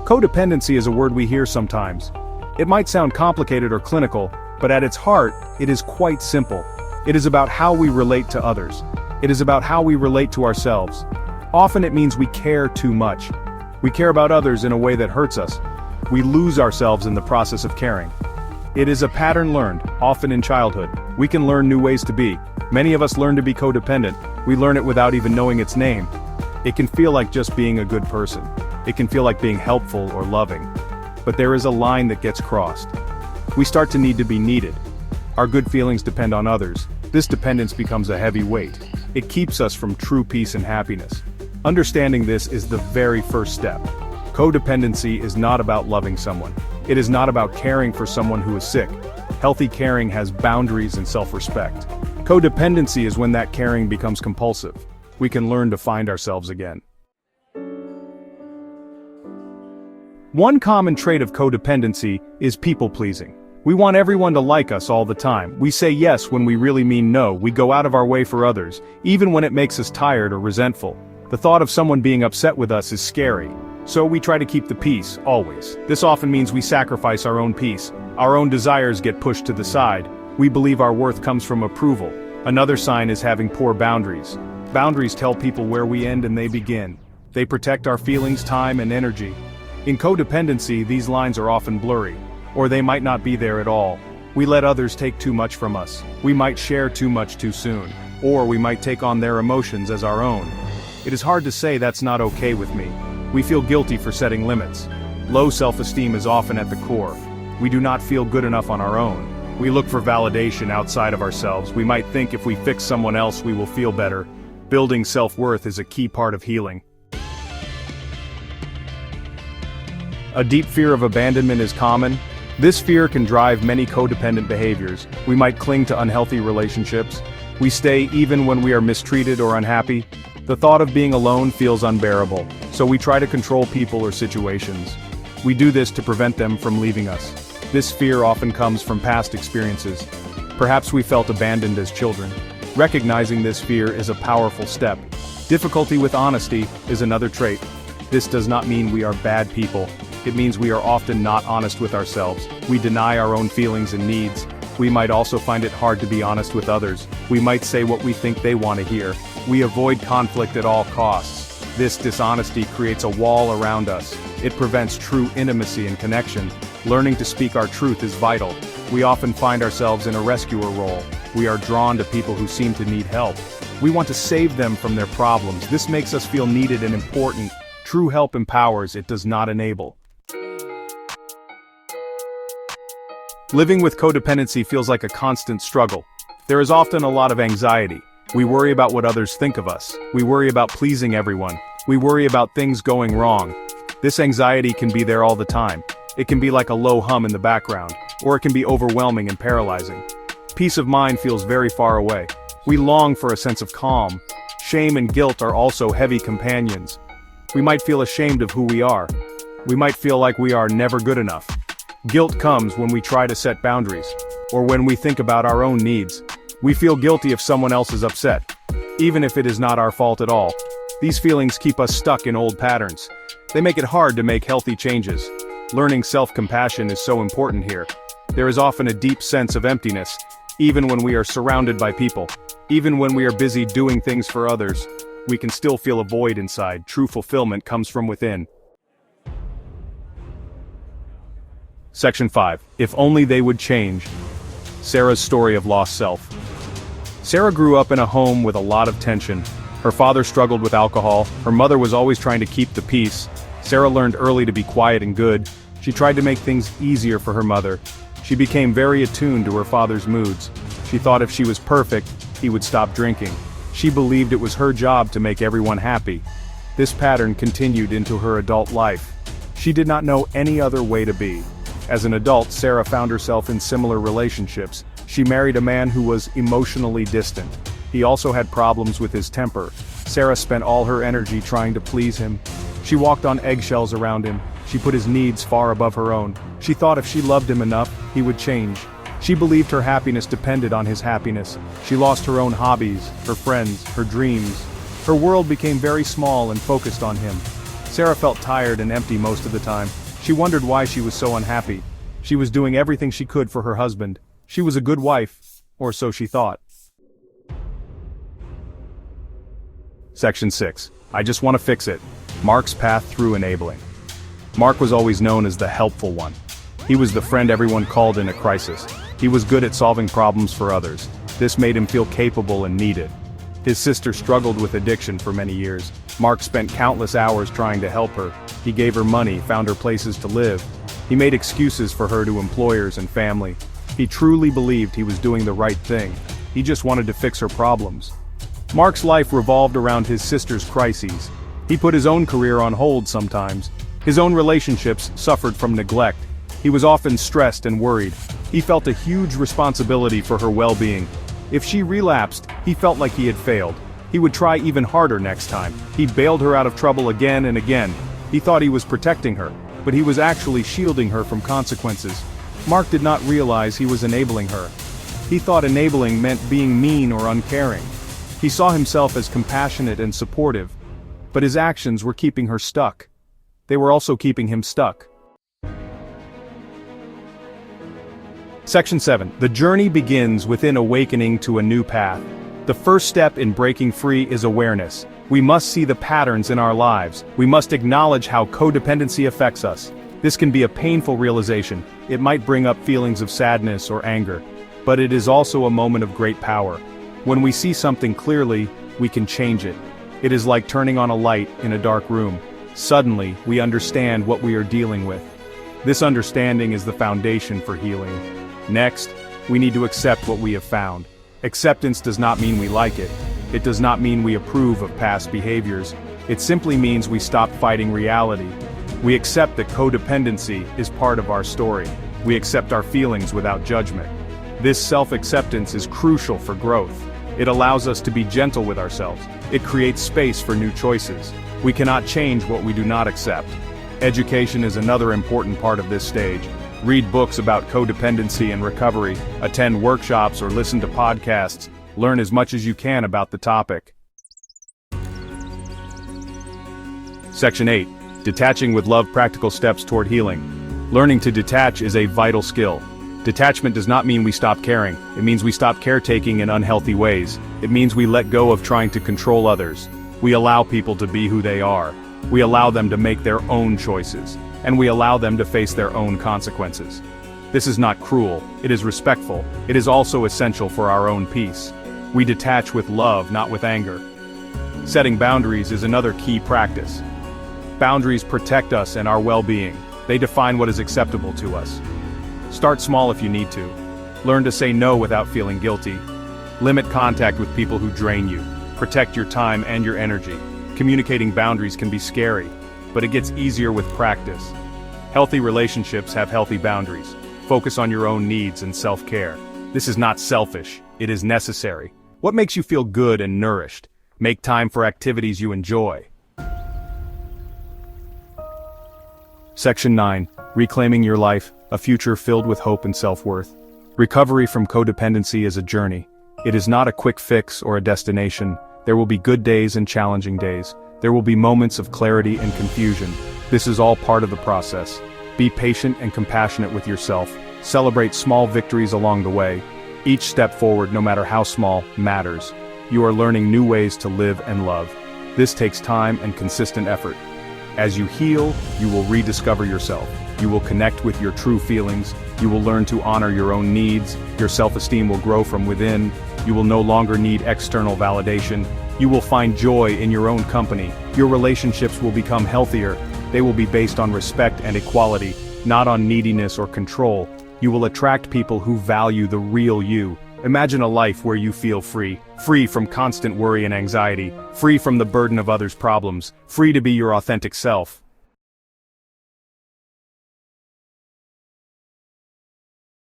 Codependency is a word we hear sometimes. It might sound complicated or clinical, but at its heart, it is quite simple. It is about how we relate to others. It is about how we relate to ourselves. Often it means we care too much. We care about others in a way that hurts us. We lose ourselves in the process of caring. It is a pattern learned, often in childhood. We can learn new ways to be. Many of us learn to be codependent. We learn it without even knowing its name. It can feel like just being a good person. It can feel like being helpful or loving. But there is a line that gets crossed. We start to need to be needed. Our good feelings depend on others. This dependence becomes a heavy weight. It keeps us from true peace and happiness. Understanding this is the very first step. Codependency is not about loving someone. It is not about caring for someone who is sick. Healthy caring has boundaries and self-respect. Codependency is when that caring becomes compulsive. We can learn to find ourselves again. One common trait of codependency is people-pleasing. We want everyone to like us all the time. We say yes when we really mean no. We go out of our way for others, even when it makes us tired or resentful. The thought of someone being upset with us is scary. So we try to keep the peace, always. This often means we sacrifice our own peace. Our own desires get pushed to the side. We believe our worth comes from approval. Another sign is having poor boundaries. Boundaries tell people where we end and they begin. They protect our feelings, time, and energy. In codependency, these lines are often blurry, or they might not be there at all. We let others take too much from us. We might share too much too soon, or we might take on their emotions as our own. It is hard to say that's not okay with me. We feel guilty for setting limits. Low self-esteem is often at the core. We do not feel good enough on our own. We look for validation outside of ourselves. We might think if we fix someone else we will feel better. Building self-worth is a key part of healing. A deep fear of abandonment is common. This fear can drive many codependent behaviors. We might cling to unhealthy relationships. We stay even when we are mistreated or unhappy. The thought of being alone feels unbearable, so we try to control people or situations. We do this to prevent them from leaving us. This fear often comes from past experiences. Perhaps we felt abandoned as children. Recognizing this fear is a powerful step. Difficulty with honesty is another trait. This does not mean we are bad people. It means we are often not honest with ourselves. We deny our own feelings and needs. We might also find it hard to be honest with others. We might say what we think they want to hear. We avoid conflict at all costs. This dishonesty creates a wall around us. It prevents true intimacy and connection. Learning to speak our truth is vital. We often find ourselves in a rescuer role. We are drawn to people who seem to need help. We want to save them from their problems. This makes us feel needed and important. True help empowers, it does not enable. Living with codependency feels like a constant struggle. There is often a lot of anxiety. We worry about what others think of us. We worry about pleasing everyone. We worry about things going wrong. This anxiety can be there all the time. It can be like a low hum in the background, or it can be overwhelming and paralyzing. Peace of mind feels very far away. We long for a sense of calm. Shame and guilt are also heavy companions. We might feel ashamed of who we are. We might feel like we are never good enough. Guilt comes when we try to set boundaries, or when we think about our own needs. We feel guilty if someone else is upset, even if it is not our fault at all. These feelings keep us stuck in old patterns. They make it hard to make healthy changes. Learning self-compassion is so important here. There is often a deep sense of emptiness, even when we are surrounded by people. Even when we are busy doing things for others, we can still feel a void inside. True fulfillment comes from within. Section 5. If only they would change. Sarah's story of lost self. Sarah grew up in a home with a lot of tension. Her father struggled with alcohol. Her mother was always trying to keep the peace. Sarah learned early to be quiet and good. She tried to make things easier for her mother. She became very attuned to her father's moods. She thought if she was perfect, he would stop drinking. She believed it was her job to make everyone happy. This pattern continued into her adult life. She did not know any other way to be. As an adult, Sarah found herself in similar relationships. She married a man who was emotionally distant. He also had problems with his temper. Sarah spent all her energy trying to please him. She walked on eggshells around him. She put his needs far above her own. She thought if she loved him enough, he would change. She believed her happiness depended on his happiness. She lost her own hobbies, her friends, her dreams. Her world became very small and focused on him. Sarah felt tired and empty most of the time. She wondered why she was so unhappy. She was doing everything she could for her husband. She was a good wife, or so she thought. Section 6. I just want to fix it. Mark's path through enabling. Mark was always known as the helpful one. He was the friend everyone called in a crisis. He was good at solving problems for others. This made him feel capable and needed. His sister struggled with addiction for many years. Mark spent countless hours trying to help her. He gave her money, found her places to live. He made excuses for her to employers and family. He truly believed he was doing the right thing. He just wanted to fix her problems. Mark's life revolved around his sister's crises. He put his own career on hold sometimes. His own relationships suffered from neglect. He was often stressed and worried. He felt a huge responsibility for her well-being. If she relapsed, he felt like he had failed. He would try even harder next time. He bailed her out of trouble again and again. He thought he was protecting her, but he was actually shielding her from consequences. Mark did not realize he was enabling her. He thought enabling meant being mean or uncaring. He saw himself as compassionate and supportive, but his actions were keeping her stuck. They were also keeping him stuck. Section 7. The journey begins within awakening to a new path. The first step in breaking free is awareness. We must see the patterns in our lives. We must acknowledge how codependency affects us. This can be a painful realization. It might bring up feelings of sadness or anger, but it is also a moment of great power. When we see something clearly, we can change it. It is like turning on a light in a dark room. Suddenly, we understand what we are dealing with. This understanding is the foundation for healing. Next, we need to accept what we have found. Acceptance does not mean we like it. It does not mean we approve of past behaviors. It simply means we stop fighting reality. We accept that codependency is part of our story. We accept our feelings without judgment. This self-acceptance is crucial for growth. It allows us to be gentle with ourselves. It creates space for new choices. We cannot change what we do not accept. Education is another important part of this stage. Read books about codependency and recovery, attend workshops or listen to podcasts. Learn as much as you can about the topic. Section 8. Detaching with love: practical steps toward healing. Learning to detach is a vital skill. Detachment does not mean we stop caring. It means we stop caretaking in unhealthy ways. It means we let go of trying to control others. We allow people to be who they are. We allow them to make their own choices. And we allow them to face their own consequences. This is not cruel. It is respectful. It is also essential for our own peace. We detach with love, not with anger. Setting boundaries is another key practice. Boundaries protect us and our well-being. They define what is acceptable to us. Start small if you need to. Learn to say no without feeling guilty. Limit contact with people who drain you. Protect your time and your energy. Communicating boundaries can be scary, but it gets easier with practice. Healthy relationships have healthy boundaries. Focus on your own needs and self-care. This is not selfish, it is necessary. What makes you feel good and nourished? Make time for activities you enjoy. Section 9. Reclaiming your life, a future filled with hope and self-worth. Recovery from codependency is a journey. It is not a quick fix or a destination. There will be good days and challenging days. There will be moments of clarity and confusion. This is all part of the process. Be patient and compassionate with yourself. Celebrate small victories along the way. Each step forward, no matter how small, matters. You are learning new ways to live and love. This takes time and consistent effort. As you heal, you will rediscover yourself. You will connect with your true feelings. You will learn to honor your own needs. Your self-esteem will grow from within. You will no longer need external validation. You will find joy in your own company. Your relationships will become healthier. They will be based on respect and equality, not on neediness or control. You will attract people who value the real you. Imagine a life where you feel free. Free from constant worry and anxiety. Free from the burden of others' problems. Free to be your authentic self.